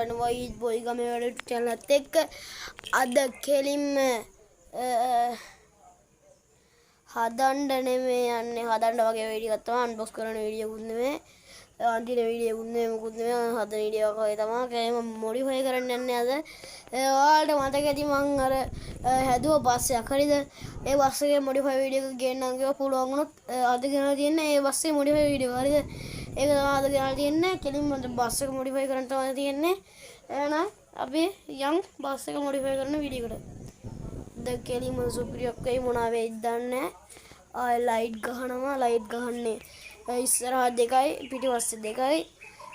බලන්න වයිඩ් බොයි ගමේ වැඩ channel එකත් එක්ක අද කෙලින්ම හදන්න නෙමෙයි යන්නේ හදන්න වගේ වීඩියෝ එකක් තමයි අන්බොක්ස් කරන වීඩියෝ එකක් නෙමෙයි අන්තිම වීඩියෝ එකක් නෙමෙයි මොකුත් නෙමෙයි හදන වීඩියෝ එකක් වගේ තමයි කෑම මොඩිෆයි කරන්න යන්නේ අද ඔයාලට මතක ඇති මං අර හැදුවා බස් එකක් හරිද ඒ බස් එකේ මොඩිෆයි වීඩියෝ එකක් ගේන්නම් කියලා පුළුවන් වුණොත් අද ගෙනලා තියෙන්නේ ඒ බස් එකේ මොඩිෆයි වීඩියෝ හරිද ඒක තමයි අද ගෙනලා තියෙන්නේ කෙලින්ම බස් එක මොඩිෆයි කරන්න තමයි තියෙන්නේ එහෙනම් අපි යම් බස් එක මොඩිෆයි කරන වීඩියෝ එකට දැන් කෙලින්ම සුපිරියක් වෙයි මොනවා වෙයිද දන්නේ නැහැ ලයිට් ගහනවා ලයිට් ගහන්නේ ඉස්සරහා දෙකයි පිටිපස්සේ දෙකයි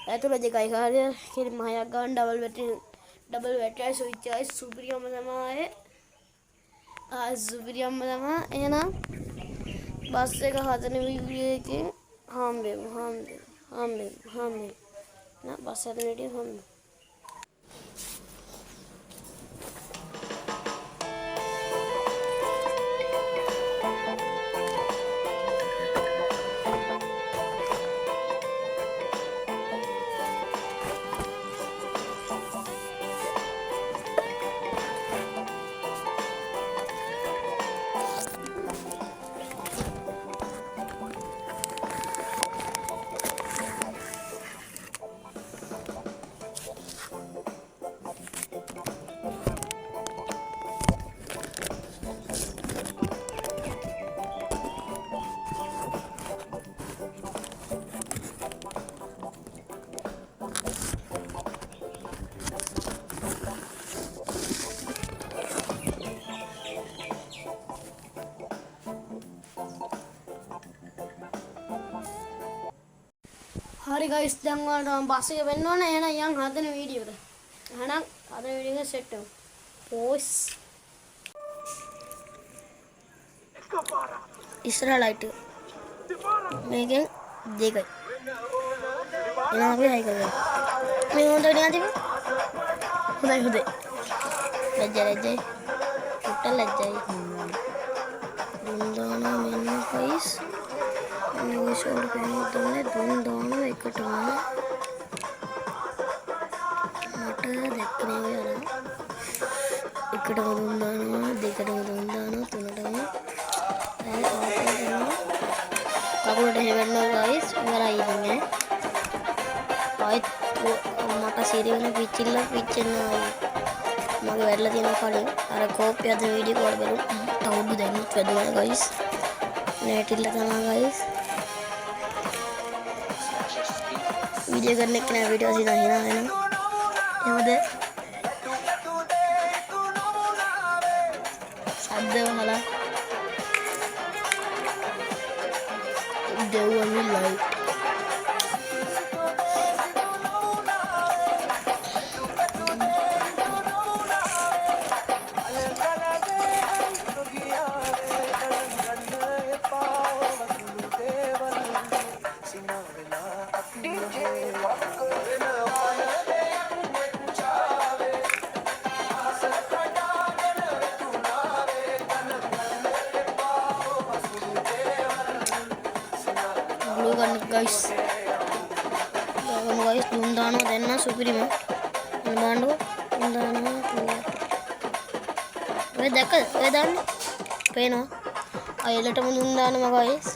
ඇතුළ දෙකයි හරිය කෙලින්ම හයක් ගන්න ඩබල් බැටරි ස්විච් එකයි සුපිරියම තමයි සුපිරියම තමයි එහෙනම් බස් එක හදන වීඩියෝ එකෙන් හම්බෙමු නා බස් හදන වීඩියෝ හම්බෙමු හරි ගයිස් දැන් ඔයාලට බස් එක වෙන්න ඕනේ එහෙනම් යන් හදන වීඩියෝ එකට එහෙනම් හදන වීඩියෝ එක සෙට් වෙමු පෝස් ඉස්සරහ ලයිට් එක මේකෙන් දෙකයි එහෙනම් අපි හයි කරමු මේ හොඳට නිකන් තිබු හොඳයි ලැජ්ජයි පුට්ට ලැජ්ජයි දුන්දානා මෙන්න ගයිස් මේ ෂෝල් කරන්නේ දුන්දානා එකටම මට දැක්කේ නෑ යන එකටම දුන්දානවා දෙකටම දුන්දානවා තුනටම කකුලට හැවෙන්නවා ගයිස් ඉවරයි ඉන්නේ ආයෙත් මට සිරියන පිච්චෙන්නවා මගේ වැරලා තියෙනවා කලින් අර කෝප්පිය අද වීඩියෝ කෝල් බලමු තවුඩු දැම්මත් වැදුනා ගයිස් නැටිල්ල තමයි ගයිස් वीडियो करने के लिए वीडियो सीधा ही ना है ना ये मुझे सादे वाला देवनी लाइट guys දුන්දානවා දෙන්න සුපිරිම බලන්නකො දුන්දානවා ඔය දැක්ක ඔය දාන්නේ පේනවා අයලටම දුන්දානවා guys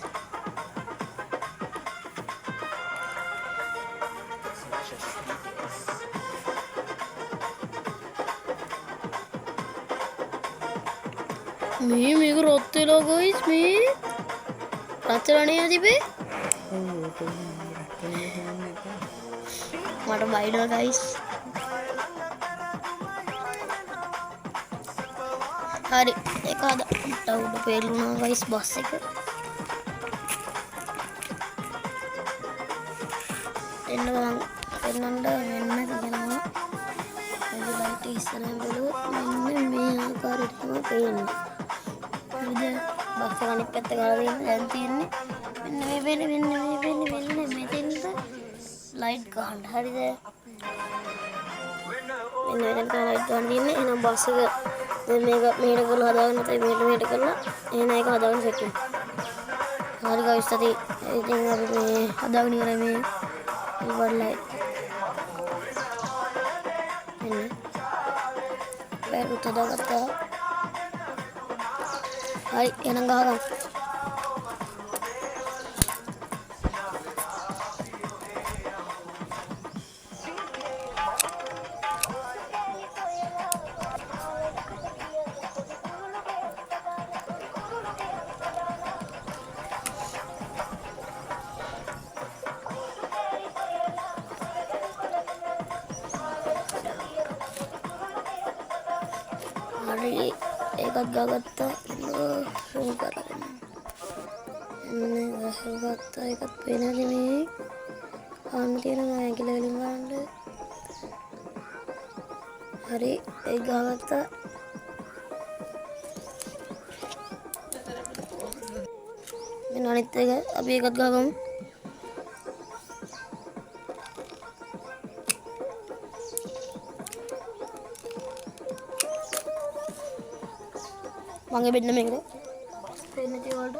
මේක රොත් වෙලා guys මේ රත්තරනේ තිබේ මට බයිනවා ගයිස් හරි ඒක අද උඩ පෙරළුණා ගයිස් බස් එක එන්න මම එන්නන්න මෙන්න කියනවා මේ ලයිට් ඉස්සරහින් බලුවොත් මෙන්න මේ ආකාරයට තමයි පේන්නේ හරිද බස් එක අනිත් පැත්ත ගාලා දැන් තියෙන්නේ මෙන්න මෙතෙන්ද ලයිට් ගන්න හරිද මෙන්න මෙතෙන් තමයි ලයිට් ගන්න තියෙන්නේ එහෙනම් බස් එක දැන් මේක මෙහෙට කරලා හදාගන්න නැත්නම් මෙහෙට කරලා එහෙනම් ඒක හදාගන්න සෙට් වෙනවා හරි ගයිස් ඉතින් අපි මේ හදාගෙන ඉවරයි මේ ඉවරයි හදාගත්තා. හරි එහෙනම් ගහගමු. හරි ඒකත් ගහගත්තා. zoom කරගෙන එන්න ගහගත්තා. ඒකත් පේනද මේ අන්න තියෙනවා ඇඟිලි වලින් ගන්න. හරි ඒක ගහගත්තා. මෙන්න අනිත් එක අපි ඒකත් ගහගමු. මගේ බෙන්න මේකද පේන්නේ නැති වලට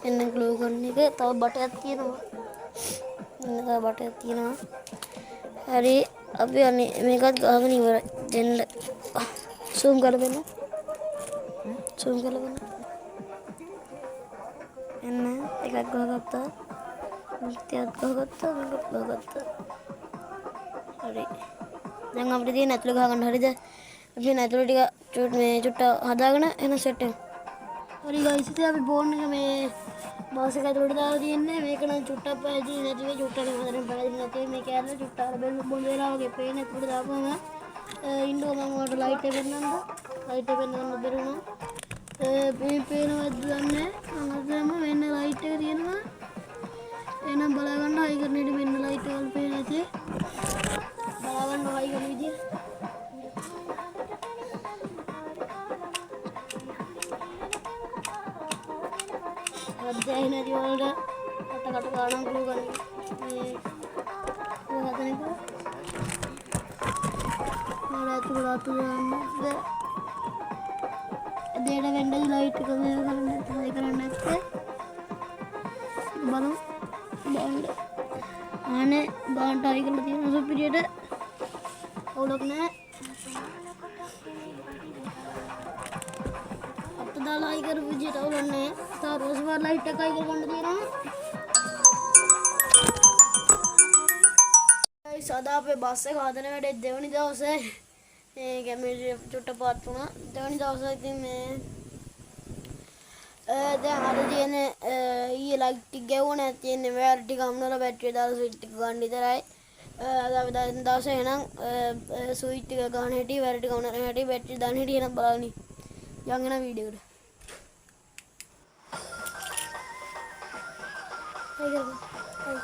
එන්න ග්ලෝ කරන එක තව බටයක් තියෙනවා. එන්න තව බටයක් තියෙනවා. හරි අපි අනේ මේකත් ගහගෙන ඉවරයි. දෙන්න zoom කරලා දෙන්න. zoom කරලා දෙන්න. එන්න එකක් ගහගත්තා. මුත්‍යයක් ගහගත්තා. මේකත් ගහගත්තා. හරි දැන් අපිට තියෙන ඇතුළ ගහගන්න. හරිද? අපි ඇතුළ ටික මේ චුට්ට හදාගෙන එන සෙට් එක. හරි ගයිස් ඉතින් අපි බෝන් එක මේ මාස් එක ඇතුළට දාලා තියෙන්නේ. මේක නම් චුට්ටක් පැහැදිලි නැති වෙයි. චුට්ටක් හතරෙන් පැහැදිලි නැති වෙයි. මේ කැලේ චුට්ට අර බෙල්ල බොන් වෙලා වගේ පේන ඇතුළට දාපුවම ඉන්නවා. මම ඔයාලට ලයිට් එක පෙන්නන්නද? ලයිට් එක පෙන්නන්න බැරිුණා. මේ පේනවද දන්නේ නැහැ. මම අදම වෙන ලයිට් එක තියෙනවා. එහෙනම් බලා ගන්න හයි කරන ඉතින් මෙන්න ලයිට් එක වල පේන ඇති. බලා ගන්න හයි කරන විදිය. අධ්‍යයන නැති වලට කට ගානක් ගලු ගන්න. මේ හදන එක. මම අතුලට යන්නද. දෙයට වෙන්නදි ලයිට් එක මේ කරන්න හයි කරන්න නැත්තේ. බලමු. බාන්න. ආනේ බාන්නට හයි කරලා තියෙන සුපිරියට. අවුලක් නැහැ. දාලා හයි කරපු විදියට අවුලක් නැහැ. තව රෝස් බාර් ලයිට් එකයි ගන්න තියෙනවා. ගයිස් අද අපේ බස් එක හදන වැඩේ දෙවෙනි දවසේ මේ කැමරේ චුට්ට පාත් වුණා. දෙවෙනි දවසේ ඉතින් මේ දැන් අද තියෙන ඊයේ ලයිට් ටික ගැවුවා තියෙන්නේ වයර් ටික අම්නවල බැටරිය දාලා ස්විච් ටික ගන්න විතරයි. අද අපි දවසේ එහෙනම් ස්විච් ටික ගන්න හැටි වයර් ටික උනන හැටි බැටරිය දාන්න හැටි එහෙනම් බලන්න. යන් එන වීඩියෝ එකට. හයි කරමු. හයි.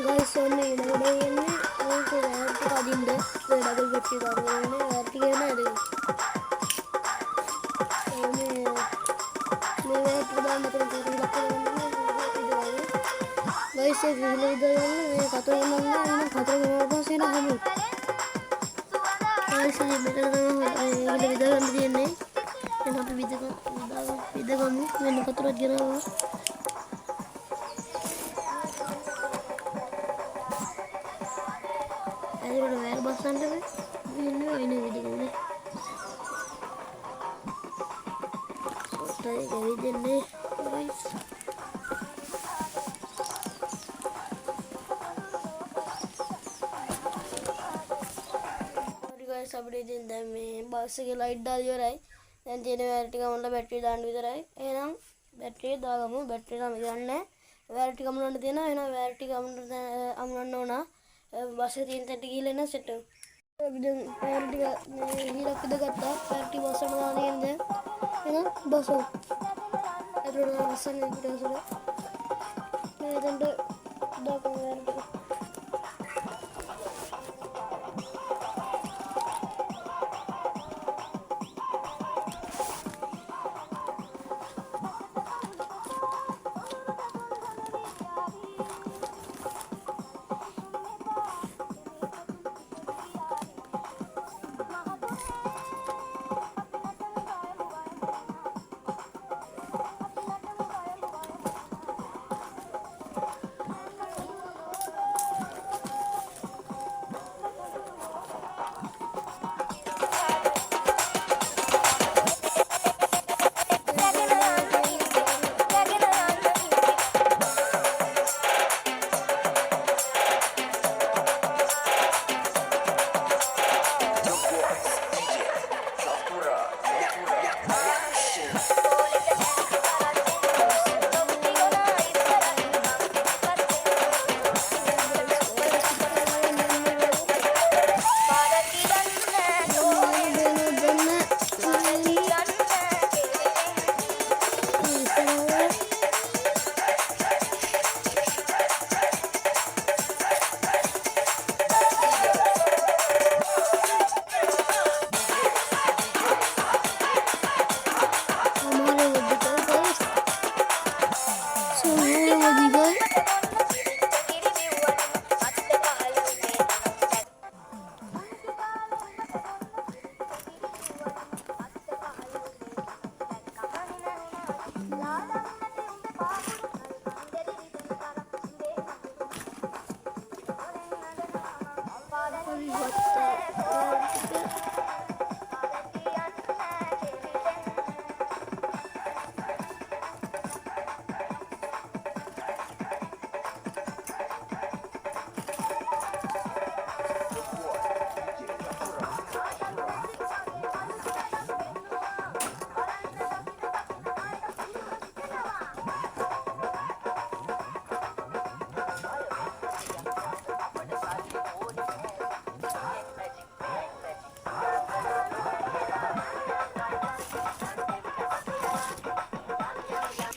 guys ඔන්නේ ඊළඟට එන්නේ ඕක වයර් ටික අදින්න ඩබල් බෙට් එක ගන්න වයර් ටික එන ඇද මේ වයර් ටික දාන්න මෙතන තියෙන ඉලක්ක ගන්න guys එක ගිහිල්ලා විදගන්න මේ කතර ගමන්න එහෙනම් කතර ගමන පස්සේ එන ගමු. ආයෙත් මෙතන තමයි විදගන්න තියෙන්නේ. එහෙනම් අපි විදගමු මෙන්න කතරත් ගෙනාවා. එතකොට වැල් බස්සන්න වෙන්නේ වෙන විදිහකට. ඔතයි ගෙවිදෙන්නේ guys. guys අපිට ඉතින් දැන් මේ බස් එකේ ලයිට් දාලා ඉවරයි. දැන් තියෙන වැල් ටික අමුණලා බැටරිය දාන්න විතරයි. එහෙනම් බැටරිය දාගමු. බැටරිය නම් ගන්නෑ. වැල් ටික අමුණන්න තියෙනවා. එහෙනම් වැල් ටික අමුණන්න ඕන. බස් එකේ තියෙන තැනට ගිහලා එන්න සෙට් එක. අපි දැන් වැල් ටික ගිහලා පිටගත්තා. වැල් ටික බස්සන්න දාලා තියෙන්නේ. එහෙනම් බස්සමු. එතකොට බස්සන්නේ ඊට පස්සේ මේ දැන්ට දාගමු වැල් ටික.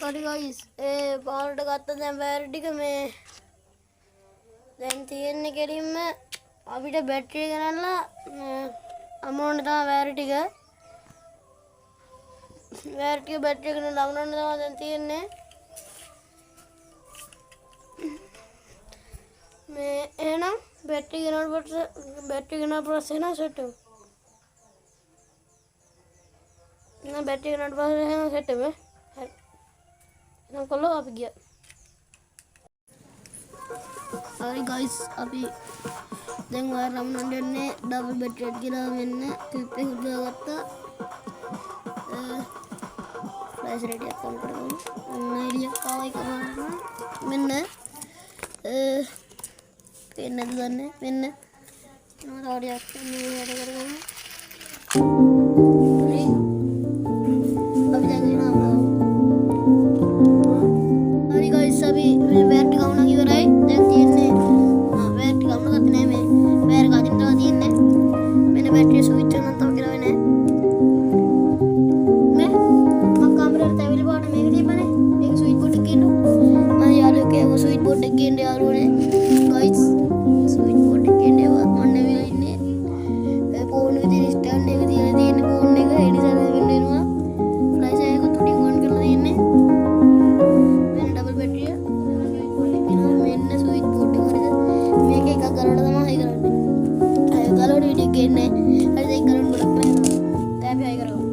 Sorry guys, පාරට ගත්ත දැන් වැල් ටික මේ දැන් තියෙන්නේ කෙලින්ම අපිට බැටරිය ගනනලා අමුණන්න තමයි වැල් ටික බැටරිය ගනනලා අමුණන්න තමයි දැන් තියෙන්නේ මේ එහෙනම් බැටරිය ගනනකොට එහෙනම් සෙට් වෙමු එහෙනම් බැටරිය ගනනට පස්සේ එහෙනම් සෙට් වෙමු kalau apa dia? Sorry guys, api dengar ramen dene double battery gila menne tipe udah kata flash ready account karo nah dia kawai kemana menne penne dane menne nah dia ini ada karo guys, sweet board again. ගේන්නේ. හරිද? ඒක කරන්න ගොඩක් වෙනවා. Tab හයි කරගමු.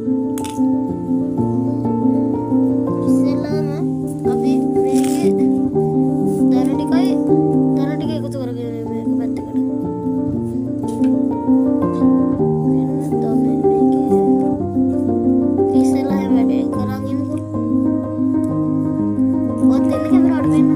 ඉස්සෙල්ලාම අපි මේකේ දර ටික එකතු කරගෙන මේක පැත්තකට. ඉස්සෙල්ලා හැම වැඩේ කරන් ඉන්නකො. ඔත් දෙන්න කැමරාවට වෙන්න.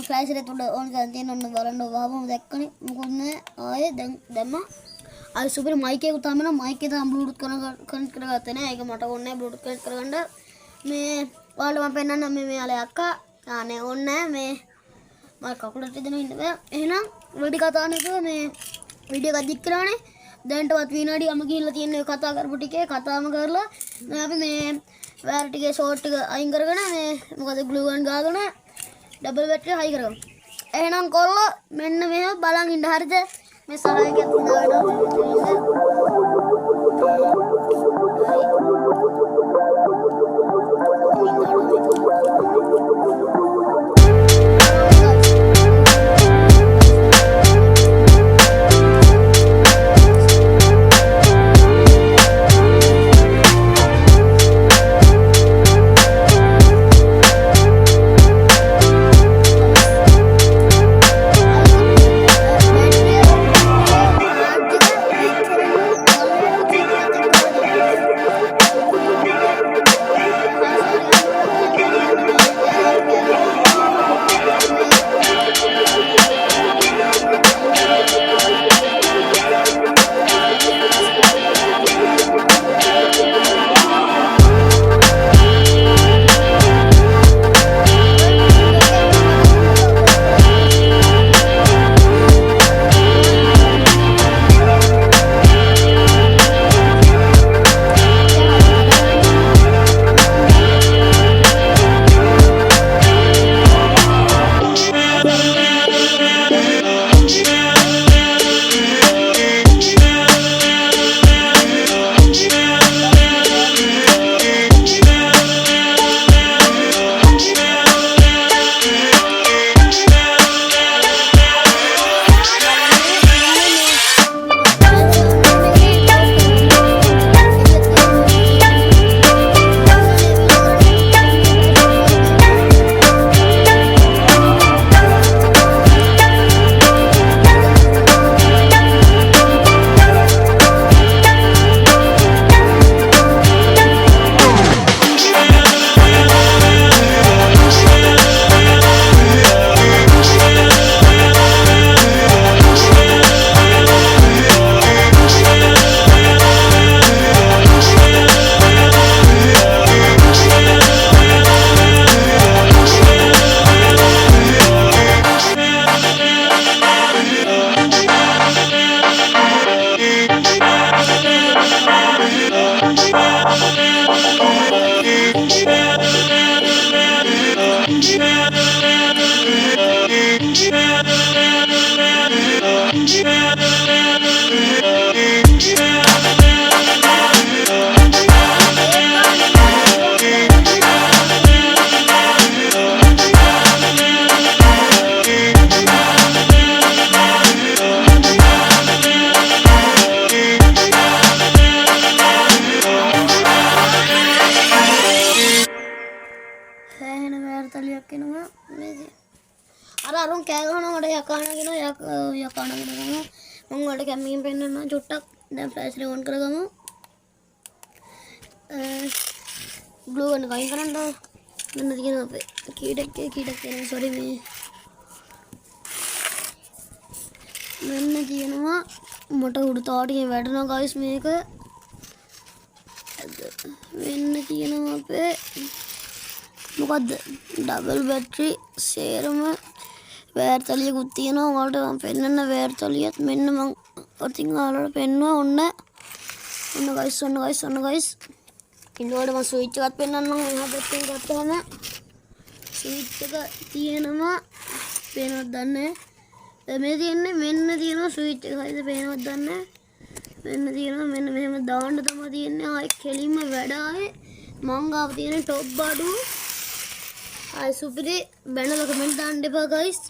ෆ්ලෑෂ් එකේ උඩ ඕන් කරන් තියෙන ඔන්න බලන්න වහම දැක්කනේ මොකොත් නෑ ආයේ දැන් දැම්මා අයි සුපර් මයික් එක උතාම නම් මයික් එක තාම බ්ලූටූත් කනෙක්ට් කරගත්තේ නෑ ඒක මට ඕනේ නෑ බ්ලූටූත් කනෙක්ට් කරගන්න මේ ඔයාලට මම පෙන්නන්නම් මේ මෙයාලේ අක්කා ආනේ ඕනේ මේ මම කකුලට දෙන්න ඉන්න බෑ එහෙනම් වැඩි කතා නැතුව මේ වීඩියෝ එකක් දික් කරානේ දැන්ටවත් විනාඩියක්ම ගිහිල්ලා තියෙන කතා කරපු ටිකේ කතාම කරලා දැන් අපි මේ වයර් ටිකේ ෂෝට් ටික අයින් කරගෙන මේ මොකද ග්ලූ ගන් ගාගෙන डबल बैटरी हाई करो එහෙනම් කොල්ලෝ මෙන්න මේව බලන් ඉන්න හරිද මේ සලයක තුනකට අරුන් කෑ ගහනවා මට යකානගෙන යකානගෙන ගමු මම වලට කැමීම් පෙන්නනවා චුට්ටක් දැන් ෆ්ලෑෂ් එක ඔන් කරගමු ග්ලෝ ගන්න කයින් කරන්න මෙන්න තියෙනවා අපේ කීඩක් කියන සෝරි මේ මෙන්න තියෙනවා මට උඩ තාටියෙන් වැටෙනවා ගයිස් මේක මෙන්න තියෙනවා අපේ මොකද්ද ඩබල් බැටරි සේරම වෑර්තලියකුත් තියෙනවා ඔයාලට මම පෙන්නන්න වෑර්තලියත් මෙන්න මම අතින් ඔයාලට පෙන්නුවා ඔන්න ගයිස් ඉන්නකොට මම ස්විච් එකක් පෙන්නන්නම් එහා පැත්තෙන් ගත්තාම ස්විච් එක තියෙනවා පේනවද දන්නේ මේ තියෙන්නේ මෙන්න තියෙනවා ස්විච් එක හරිද පේනවද දන්නේ මෙන්න තියෙනවා මෙන්න මෙහෙම දාන්න තමයි තියෙන්නේ ආයේ කෙලින්ම වැඩ ආයේ මං ගාව තියෙන টොප් බඩු ආයි සුපිරි බැනලා කමෙන්ට් දාන්න එපා ගයිස්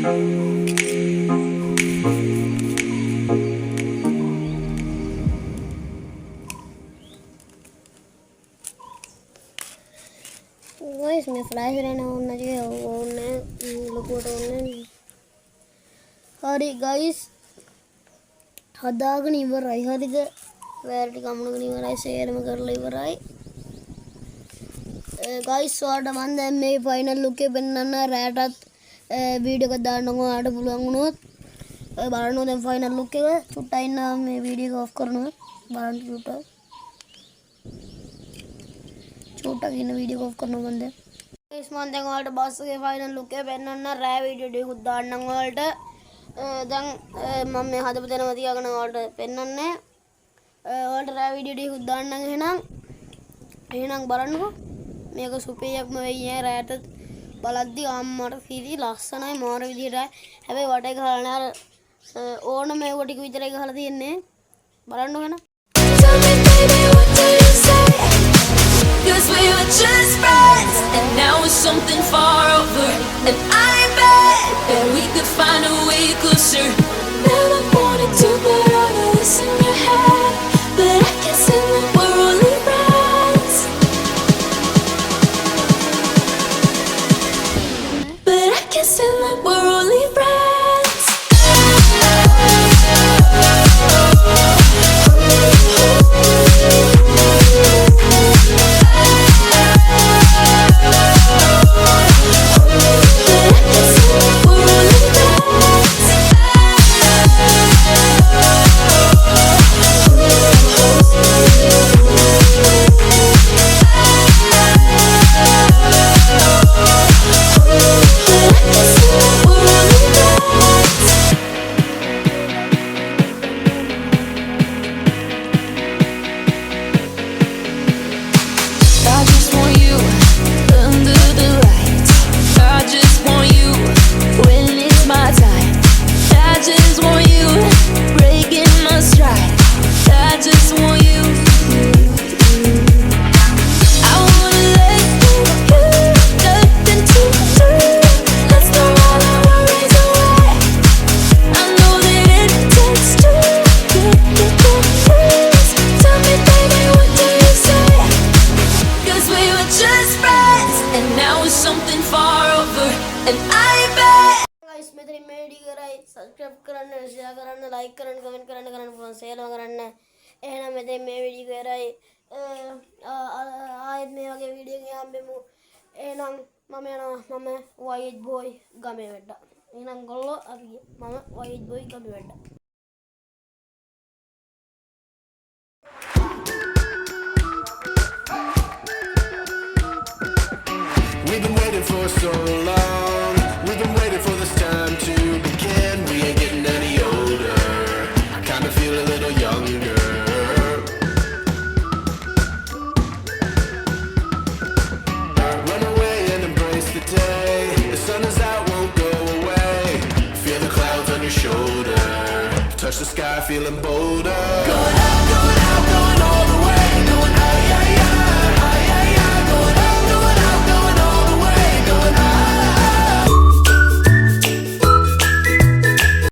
गाइस मैं फ्लैश रहना होना चाहिए उन्हें लुकोट उन्हें हरी गाइस हदाग नहीं बराई हरी दे वैरायटी कम नहीं बराई शेयर में कर ले बराई गाइस स्वाड बंद मैं फाइनल लुक के बनना रैटत वीडियो का दांडों को आड़ बुलाऊंगा बारनों दे फाइनल लुक के चुट्टा इन्ना मैं वीडियो ऑफ करना बारन चुट्टा छोटा की ना वीडियो ऑफ करना बंद है इस मंथ के बस के फाइनल लुक के बनना रे वीडियो डी खुद दांडों को दंग मम्मी हाथ बतेना मत यागना ऑर्डर पेन्नन्ने ऑर्डर रे वीडियो डी खुद दांडों है ना बारन को मेरे को सुपीरियर में ये रहता बलद्दी आम मर सीधी लास्ट ना मार भी दिया है भाई वाटे खाना ओन में वाटी को इधर खाना थी इन्हें बारन है ना Cause we were just friends, and now it's something far over. And I bet that we could find a way closer. Never wanted to put all of this in your head, but I guess that we're only friends. But I guess that we're only friends. Subscribe करना share करना like करना comment करना share करना ऐना में ते मैं video कर रहा है आज मैं आगे वीडियो के यहाँ पे मु ऐना मम्मी वाइट बॉय गमे बेटा ऐना गोलो अभी मम्मी वाइट बॉय गमे बेटा We've been waiting for so long. We've been waiting for this time to begin. We ain't getting any older. I kinda feel a little younger. Run away and embrace the day. The sun is out, won't go away. Feel the clouds on your shoulder. Touch the sky, feeling bolder.